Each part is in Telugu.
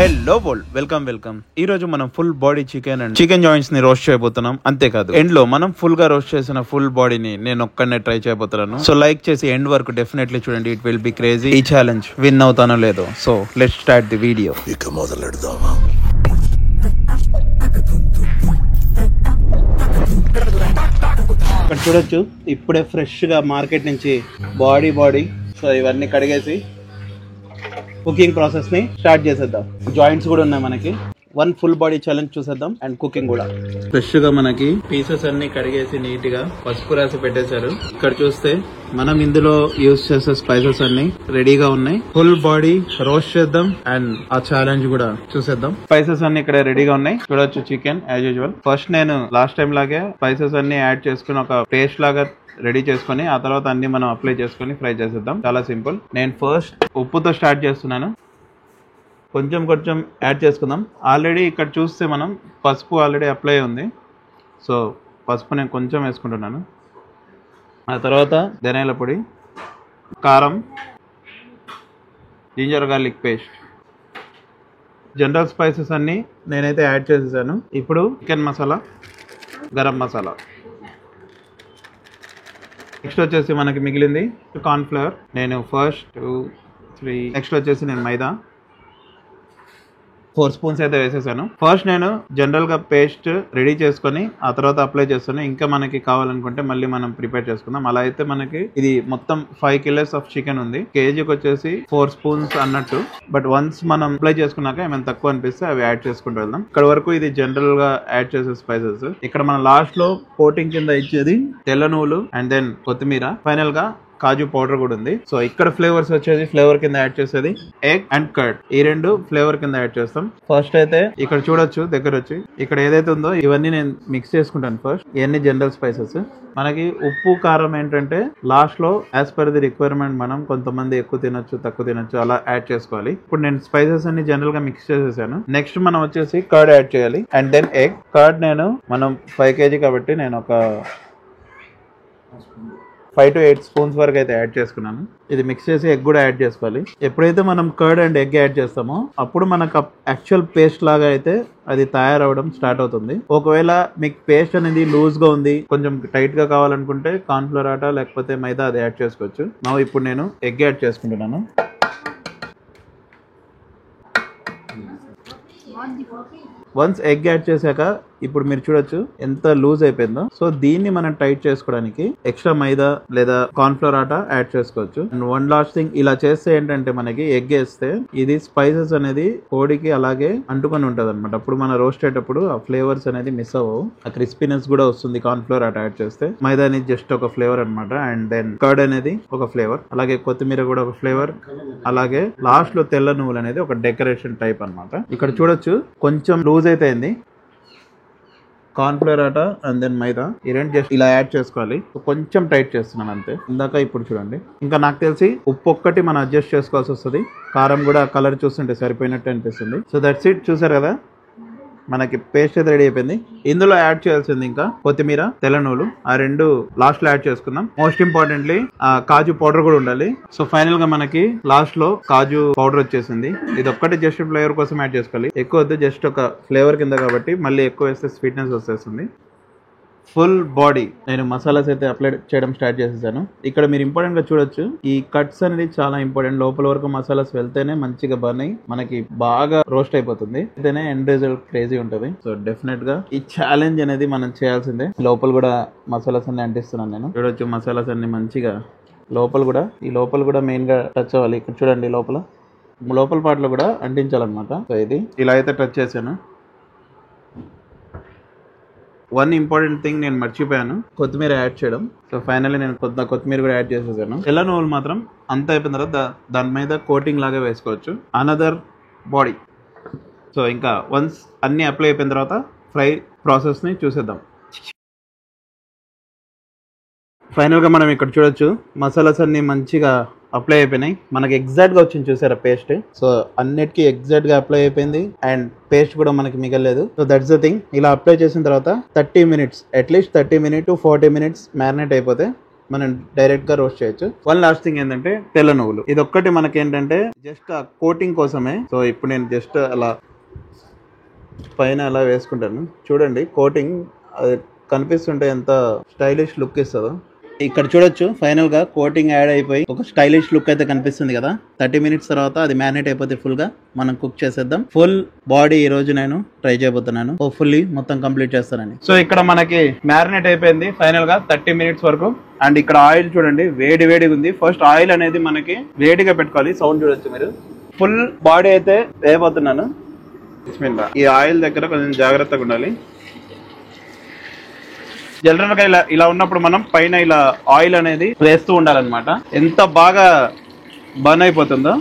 Hello world, welcome. ఈ రోజు మనం full body chicken and chicken joints ని రోస్ట్ చేయబోతున్నాం. అంతేకాదు ఎండ్ లో మనం ఫుల్ గా రోస్ట్ చేసిన ఫుల్ బాడీని నేను ఒక్కడనే ట్రై చేయబోతున్నాను. సో లైక్ చేసి ఎండ్ వరకు డెఫినెట్లీ చూడండి. It will be crazy. ఈ ఛాలెంజ్ విన్ అవుతానో లేదో. So let's start the video. ఇక మొదలెడదామా? ఇక్కడ చూడొచ్చు, ఇప్పుడే ఫ్రెష్ గా మార్కెట్ నుంచి బాడీ సో ఇవన్నీ కడిగేసి కుకింగ్ ప్రాసెస్ ని స్టార్ట్ చేసేద్దాం. జాయింట్స్ కూడా ఉన్నాయి మనకి. వన్ ఫుల్ బాడీ ఛాలెంజ్ చూసేద్దాం అండ్ కుకింగ్ కూడా. ఫ్రెష్ గా మనకి పీసెస్ అన్ని కడిగేసి నీట్ గా పసుపు రాసి పెట్టేశారు. ఇక్కడ చూస్తే మనం ఇందులో యూజ్ చేసే స్పైసెస్ అన్ని రెడీగా ఉన్నాయి. ఫుల్ బాడీ రోస్ట్ చేద్దాం అండ్ ఆ ఛాలెంజ్ కూడా చూసేద్దాం. స్పైసెస్ అన్ని ఇక్కడ రెడీగా ఉన్నాయి. చూడొచ్చు చికెన్ యాజ్ యూజువల్. ఫస్ట్ నేను లాస్ట్ టైం లాగే స్పైసెస్ అన్ని యాడ్ చేసుకుని ఒక పేస్ట్ లాగా రెడీ చేసుకుని ఆ తర్వాత అన్ని మనం అప్లై చేసుకుని ఫ్రై చేసేద్దాం. చాలా సింపుల్. నేను ఫస్ట్ ఉప్పుతో స్టార్ట్ చేస్తున్నాను. కొంచెం యాడ్ చేసుకుందాం. ఆల్రెడీ ఇక్కడ చూస్తే మనం పసుపు ఆల్రెడీ అప్లై ఉంది. సో పసుపు నేను కొంచెం వేసుకుంటున్నాను. ఆ తర్వాత ధనియాల పొడి, కారం, ginger garlic paste, general spices అన్ని నేనైతే యాడ్ చేసేసాను. ఇప్పుడు చికెన్ మసాలా, గరం మసాలా. నెక్స్ట్ వచ్చేసి మనకి మిగిలింది కార్న్ ఫ్లవర్. నేను ఫస్ట్ 2, 3. నెక్స్ట్ వచ్చేసి నేను మైదా 4 స్పూన్స్ అయితే వేసేసాను. ఫస్ట్ నేను జనరల్ గా పేస్ట్ రెడీ చేసుకుని ఆ తర్వాత అప్లై చేస్తాను. ఇంకా మనకి కావాలనుకుంటే మళ్ళీ మనం ప్రిపేర్ చేసుకుందాం. అలా అయితే మనకి ఇది మొత్తం 5 kilos ఆఫ్ చికెన్ ఉంది. కేజీకి వచ్చేసి 4 స్పూన్స్ అన్నట్టు. బట్ వన్స్ మనం అప్లై చేసుకున్నాక ఏమైనా తక్కువ అనిపిస్తే అవి యాడ్ చేసుకుంటూ వెళ్దాం. ఇక్కడ వరకు ఇది జనరల్ గా యాడ్ చేసే స్పైసెస్. ఇక్కడ మన లాస్ట్ లో కోటింగ్ కింద ఇచ్చేది తెల్ల నువ్వులు అండ్ దెన్ కొత్తిమీర, ఫైనల్ గా కాజు పౌడర్ కూడా ఉంది. సో ఇక్కడ ఫ్లేవర్స్ వచ్చేసి ఫ్లేవర్ కింద యాడ్ చేసేది ఎగ్ అండ్ కర్డ్. ఈ రెండు ఫ్లేవర్ కింద యాడ్ చేస్తాం. ఫస్ట్ అయితే ఇక్కడ చూడొచ్చు, దగ్గర వచ్చి ఇక్కడ ఏదైతే ఉందో ఇవన్నీ నేను మిక్స్ చేసుకుంటాను. ఫస్ట్ ఇవన్నీ జనరల్ స్పైసెస్. మనకి ఉప్పు కారం ఏంటంటే లాస్ట్ లో యాజ్ పర్ ది రిక్వైర్మెంట్ మనం కొంతమంది ఎక్కువ తినొచ్చు, తక్కువ తినొచ్చు, అలా యాడ్ చేసుకోవాలి. ఇప్పుడు నేను స్పైసెస్ అన్ని జనరల్ గా మిక్స్ చేసేసాను. నెక్స్ట్ మనం వచ్చేసి కర్డ్ యాడ్ చేయాలి అండ్ దెన్ ఎగ్. కర్డ్ మనం 5 kg కాబట్టి నేను ఒక 5 to 8 స్పూన్స్ వరకు అయితే యాడ్ చేసుకున్నాను. ఇది మిక్స్ చేసి ఎగ్ కూడా యాడ్ చేసుకోవాలి. ఎప్పుడైతే మనం కర్డ్ అండ్ ఎగ్ యాడ్ చేస్తామో అప్పుడు మనకు యాక్చువల్ పేస్ట్ లాగా అయితే అది తయారవడం స్టార్ట్ అవుతుంది. ఒకవేళ మీకు పేస్ట్ అనేది లూజ్ గా ఉంది, కొంచెం టైట్ గా కావాలనుకుంటే కార్న్ ఫ్లోర్ ఆటా లేకపోతే మైదా అది యాడ్ చేసుకోవచ్చు. ఇప్పుడు నేను ఎగ్ యాడ్ చేసుకుంటున్నాను. వన్స్ ఎగ్ యాడ్ చేశాక ఇప్పుడు మీరు చూడొచ్చు ఎంత లూజ్ అయిపోయిందో. సో దీన్ని మనం టైట్ చేసుకోవడానికి ఎక్స్ట్రా మైదా లేదా కార్న్ ఫ్లోర్ ఆటా యాడ్ చేసుకోవచ్చు. అండ్ వన్ లాస్ట్ థింగ్, ఇలా చేస్తే ఏంటంటే మనకి ఎగ్ వేస్తే ఇది స్పైసెస్ అనేది కోడికి అలాగే అంటుకొని ఉంటది అనమాట. అప్పుడు మనం రోస్ట్ అయ్యేటప్పుడు ఆ ఫ్లేవర్స్ అనేది మిస్ అవ్వవు. ఆ క్రిస్పీనెస్ కూడా వస్తుంది కార్న్ ఫ్లోర్ ఆటా యాడ్ చేస్తే. మైదా అనేది జస్ట్ ఒక ఫ్లేవర్ అనమాట. అండ్ దెన్ కర్డ్ అనేది ఒక ఫ్లేవర్, అలాగే కొత్తిమీర కూడా ఒక ఫ్లేవర్, అలాగే లాస్ట్ లో తెల్ల నువ్వులు అనేది ఒక డెకరేషన్ టైప్ అనమాట. ఇక్కడ చూడొచ్చు కొంచెం లూజ్ అయితే అయింది. Corn flour atta and then maida ఈ రెండు జస్ట్ ఇలా యాడ్ చేసుకోవాలి. కొంచెం టైట్ చేస్తున్నాను అంతే. ఇందాక ఇప్పుడు చూడండి. ఇంకా నాకు తెలిసి ఉప్పు ఒక్కటి మనం అడ్జస్ట్ చేసుకోవాల్సి వస్తుంది. కారం కూడా కలర్ చూస్తుంటే సరిపోయినట్టు అనిపిస్తుంది. So that's it. చూసారు కదా, మనకి పేస్ట్ అయితే రెడీ అయిపోయింది. ఇందులో యాడ్ చేయాల్సింది ఇంకా కొత్తిమీర, తెల్ల నువ్వులు, ఆ రెండు లాస్ట్ లో యాడ్ చేసుకుందాం. మోస్ట్ ఇంపార్టెంట్లీ కాజు పౌడర్ కూడా ఉండాలి. సో ఫైనల్ గా మనకి లాస్ట్ లో కాజు పౌడర్ వచ్చేసింది. ఇది ఒక్కటి జస్ట్ ఫ్లేవర్ కోసం యాడ్ చేసుకోవాలి. ఎక్కువ వద్దు, జస్ట్ ఒక ఫ్లేవర్ కింద కాబట్టి. మళ్ళీ ఎక్కువ వేస్తే స్వీట్నెస్ వచ్చేస్తుంది. ఫుల్ బాడీ నేను మసాలాస్ అయితే అప్లై చేయడం స్టార్ట్ చేసేసాను. ఇక్కడ మీరు ఇంపార్టెంట్ గా చూడొచ్చు, ఈ కట్స్ అనేది చాలా ఇంపార్టెంట్. లోపల వరకు మసాలాస్ వెళ్తేనే మంచిగా బర్న్ అయ్యి మనకి బాగా రోస్ట్ అయిపోతుంది. అయితేనే ఎండ్ రిజల్ట్ క్రేజీ ఉంటుంది. సో డెఫినెట్ గా ఈ ఛాలెంజ్ అనేది మనం చేయాల్సిందే. లోపల కూడా మసాలాస్ అన్ని అంటిస్తున్నాను నేను. చూడొచ్చు మసాలాస్ అన్ని మంచిగా ఈ లోపల కూడా మెయిన్ గా టచ్ అవ్వాలి. ఇక్కడ చూడండి, లోపల పాటలో కూడా అంటించాలన్నమాట. సో ఇది ఇలా అయితే టచ్ చేశాను. వన్ ఇంపార్టెంట్ థింగ్ నేను మర్చిపోయాను, కొత్తిమీర యాడ్ చేయడం. సో ఫైనల్లీ నేను కొత్తిమీర కూడా యాడ్ చేసేసాను. తెల్ల నువ్వులు మాత్రం అంత అయిపోయిన తర్వాత దాని మీద కోటింగ్ లాగా వేసుకోవచ్చు. Another body. సో ఇంకా వన్స్ అన్ని అప్లై అయిపోయిన తర్వాత ఫ్రై ప్రాసెస్ ని చూసేద్దాం. ఫైనల్ గా మనం ఇక్కడ చూడొచ్చు మసాలాస్ అన్ని మంచిగా అప్లై అయిపోయినాయి. మనకి ఎగ్జాక్ట్ గా వచ్చింది చూసారా పేస్ట్. సో అన్నిటికీ ఎగ్జాక్ట్ గా అప్లై అయిపోయింది అండ్ పేస్ట్ కూడా మనకి మిగలేదు. So that's the thing. ఇలా అప్లై చేసిన తర్వాత 30 minutes, at least 30 minutes to 40 minutes marinate అయిపోతే మనం డైరెక్ట్ గా రోస్ట్ చేయొచ్చు. వన్ లాస్ట్ థింగ్ ఏంటంటే తెల్ల నువ్వులు. ఇది ఒక్కటి మనకి ఏంటంటే జస్ట్ ఆ కోటింగ్ కోసమే. సో ఇప్పుడు నేను జస్ట్ అలా పైన అలా వేసుకుంటాను. చూడండి కోటింగ్ అది కనిపిస్తుంటే ఎంత స్టైలిష్ లుక్ ఇస్తుందో. ఇక్కడ చూడొచ్చు ఫైనల్ గా కోటింగ్ యాడ్ అయిపోయి ఒక స్టైలిష్ లుక్ అయితే కనిపిస్తుంది కదా. 30 minutes తర్వాత అది మ్యారినేట్ అయిపోతే ఫుల్ గా మనం కుక్ చేసేద్దాం. ఫుల్ బాడీ ఈ రోజు నేను ట్రై చేయబోతున్నాను. హోప్ఫుల్లీ మొత్తం కంప్లీట్ చేస్తానని. సో ఇక్కడ మనకి మ్యారినేట్ అయిపోయింది ఫైనల్ గా 30 minutes వరకు. అండ్ ఇక్కడ ఆయిల్ చూడండి వేడిగా ఉంది. ఫస్ట్ ఆయిల్ అనేది మనకి వేడిగా పెట్టుకోవాలి. సౌండ్ చూడొచ్చు మీరు. ఫుల్ బాడీ అయితే వేయబోతున్నాను. ఈ ఆయిల్ దగ్గర కొంచెం జాగ్రత్తగా ఉండాలి. జనరల్ గా ఇలా ఉన్నప్పుడు మనం పైన ఇలా ఆయిల్ అనేది వేస్తూ ఉండాలన్నమాట. ఎంత బాగా బర్న్ అయిపోతుందో.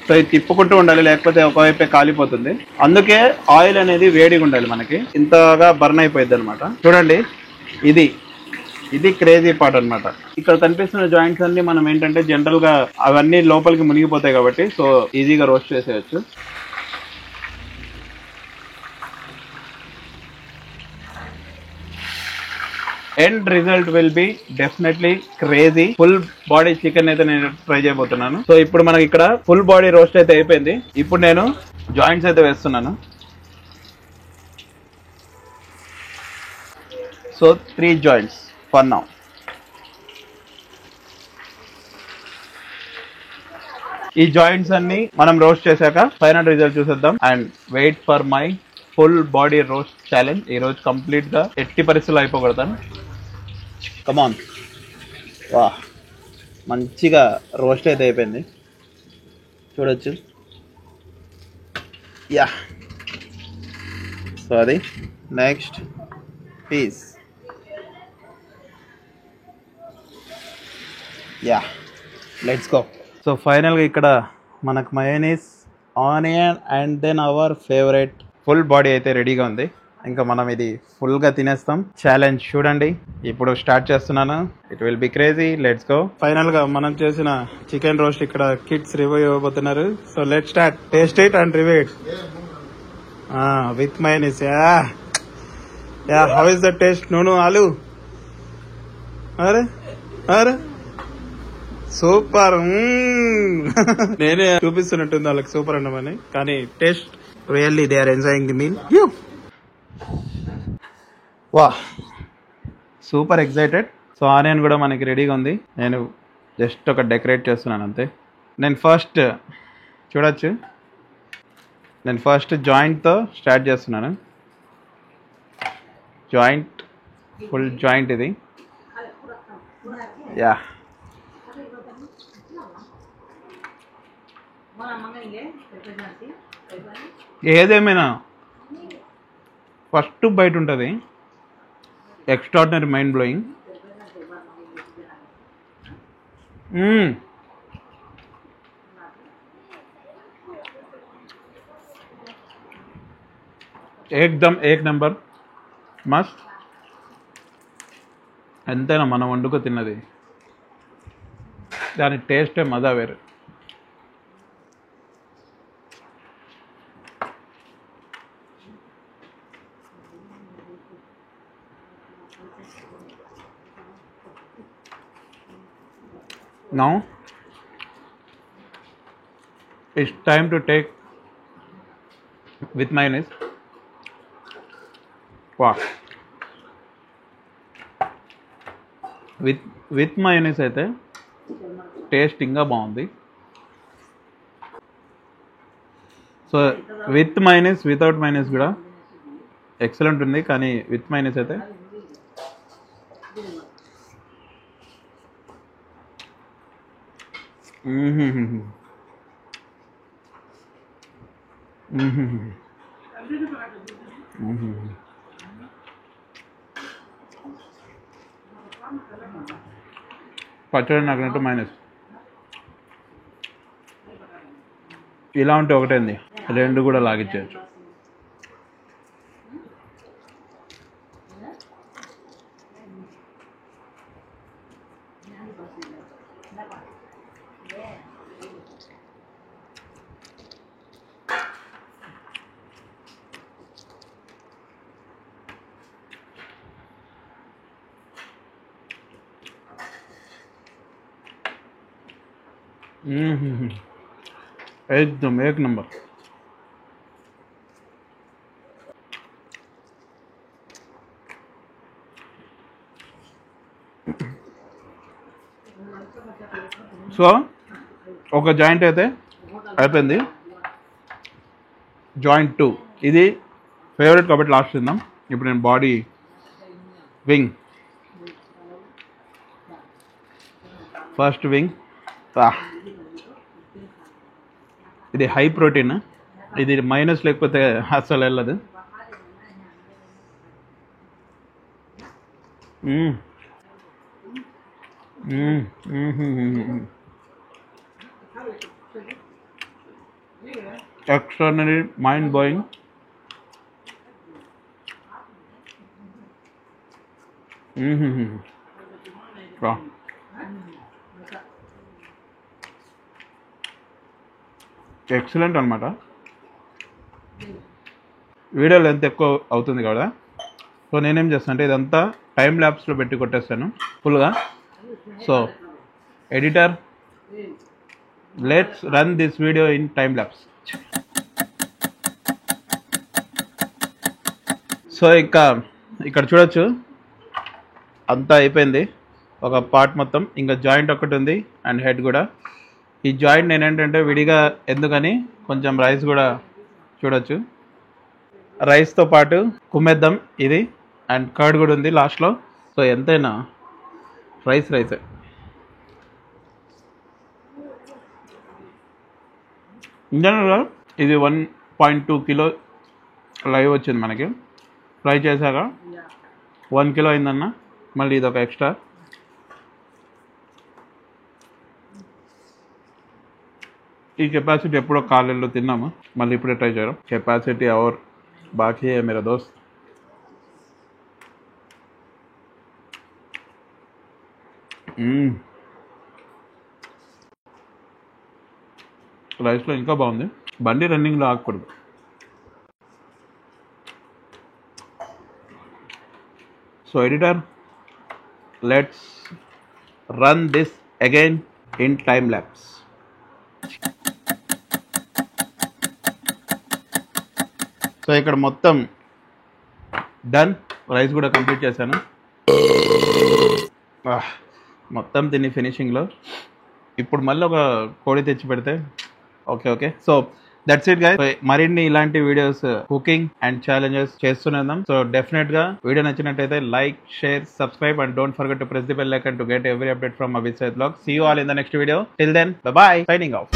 సో ఇది తిప్పుకుంటూ ఉండాలి, లేకపోతే ఒకవైపే కాలిపోతుంది. అందుకే ఆయిల్ అనేది వేడిగా ఉండాలి మనకి. ఇంతగా బర్న్ అయిపోయింది అనమాట. చూడండి ఇది క్రేజీ పార్ట్ అనమాట. ఇక్కడ కనిపిస్తున్న జాయింట్స్ అన్ని మనం ఏంటంటే జనరల్ గా అవన్నీ లోపలికి మునిగిపోతాయి కాబట్టి సో ఈజీగా రోస్ట్ చేసేయచ్చు. End result will be definitely crazy. Full body chicken అయితే నేను ట్రై చేయబోతున్నాను. సో ఇప్పుడు మనకి ఇక్కడ ఫుల్ బాడీ రోస్ట్ అయితే అయిపోయింది. ఇప్పుడు నేను జాయింట్స్ అయితే వేస్తున్నాను. So 3 joints for now. ఈ జాయింట్స్ అన్ని మనం రోస్ట్ చేశాక ఫైనల్ రిజల్ట్ చూసేద్దాం. And wait for my full body roast challenge. ఈ రోజు కంప్లీట్ గా ఎట్టి పరిస్థితుల్లో అయిపోగొడతాను. కమాన్. వా, మంచిగా రోస్ట్ అయితే అయిపోయింది చూడొచ్చు. యా, సో అది next piece. Yeah, let's go. So ఫైనల్గా ఇక్కడ మనకు mayonnaise, onion and then our favourite full body అయితే రెడీగా ఉంది. ఇంకా మనం ఇది ఫుల్గా తినేస్తాం. ఛాలెంజ్ చూడండి. ఇప్పుడు స్టార్ట్ చేస్తున్నాను. It will be crazy. Let's go. ఫైనల్గా మనం చేసిన చికెన్ రోస్ట్ ఇక్కడ కిడ్స్ రివ్యూ ఇవ్వబోతున్నారు. So let's start. Taste it and review it with mayonnaise. Yeah, how is the taste? నూనె ఆలు. అరే సూపర్. నేనే చూపిస్తున్నట్టుంది వాళ్ళకి సూపర్ అన్నమని, కానీ taste really they are enjoying the meal. Wow, super excited. So onion కూడా మనకి రెడీగా ఉంది. నేను జస్ట్ ఒక డెకరేట్ చేస్తున్నాను అంతే. నేను ఫస్ట్ చూడొచ్చు, నేను ఫస్ట్ జాయింట్తో స్టార్ట్ చేస్తున్నాను. జాయింట్, ఫుల్ జాయింట్ ఇది. యా, ఏదేమైనా ఫస్ట్ బైట్ ఉంటుంది. Extraordinary, mind blowing. ఏక్ నెంబర్ మస్ట్. ఎంతైనా మనం వండుకు తిన్నది దాని టేస్టే మజా వేరు. Now it's time to take with mayonnaise. Wow. With mayonnaise అయితే టేస్ట్ ఇంకా బాగుంది. So with minus, without minus కూడా ఎక్సలెంట్ ఉంది. కానీ విత్ మైనస్ అయితే పచ్చడి నాకున్నట్టు మైనస్. ఇలా ఉంటే ఒకటేంది, రెండు కూడా లాగిచ్చేయచ్చు. एकदम एक नंबर. సో ఒక జాయింట్ అయితే అయిపోయింది. జాయింట్ 2 ఇది ఫేవరెట్ కాబట్టి లాస్ట్ తిందాం. ఇప్పుడు నేను బాడీ వింగ్, ఫస్ట్ వింగ్. ఇది హై ప్రోటీన్, ఇది మైనస్ లేకపోతే అస్సలు వెళ్ళదు. Extraordinary, mind blowing. ఎక్సలెంట్ అనమాట. వీడియో లెంత్ ఎక్కువ అవుతుంది కదా, సో నేనేం చేస్తాను అంటే ఇదంతా టైం ల్యాబ్స్లో పెట్టి కొట్టేస్తాను ఫుల్గా. So editor, let's run this video in time labs. So ఇక్కడ చూడొచ్చు అంతా అయిపోయింది. ఒక పార్ట్ మొత్తం, ఇంకా జాయింట్ ఒకటి ఉంది అండ్ హెడ్ కూడా. ఈ జాయింట్ నేనేంటంటే విడిగా ఎందుకని కొంచెం రైస్ కూడా చూడొచ్చు, రైస్తో పాటు కుమ్మేద్దాం ఇది, అండ్ కర్డ్ కూడా ఉంది లాస్ట్లో. సో ఎంతైనా రైసే. జనరల్గా ఇది 1.2 కిలో లైవ్ వచ్చింది మనకి. ఫ్రై చేశాక 1 కిలో అయిందన్న, మళ్ళీ ఇది ఒక ఎక్స్ట్రా. ఈ కెపాసిటీ ఎప్పుడో కాలేల్లో తిన్నాము, మళ్ళీ ఇప్పుడే ట్రై చేయడం. కెపాసిటీ और बाकी है मेरा दोस्त. రైస్లో ఇంకా బాగుంది. బండి రన్నింగ్లో ఆగకూడదు. So editor, let's run this again in time labs. So ఇక్కడ మొత్తం డన్, రైస్ కూడా కంప్లీట్ చేశాను. మొత్తం తిని ఫినిషింగ్లో. ఇప్పుడు మళ్ళీ ఒక కోడి తెచ్చి పెడితే okay. So that's it guys. మరిన్ని ఇలాంటి వీడియోస్, కుకింగ్ అండ్ ఛాలెంజెస్ చేస్తున్నాం. సో డెఫినెట్ గా వీడియో నచ్చినట్టయితే like, share, subscribe and don't forget to press the bell icon to get every update from Abhishek vlogs. See you all in the next video. Till then, bye bye, signing of.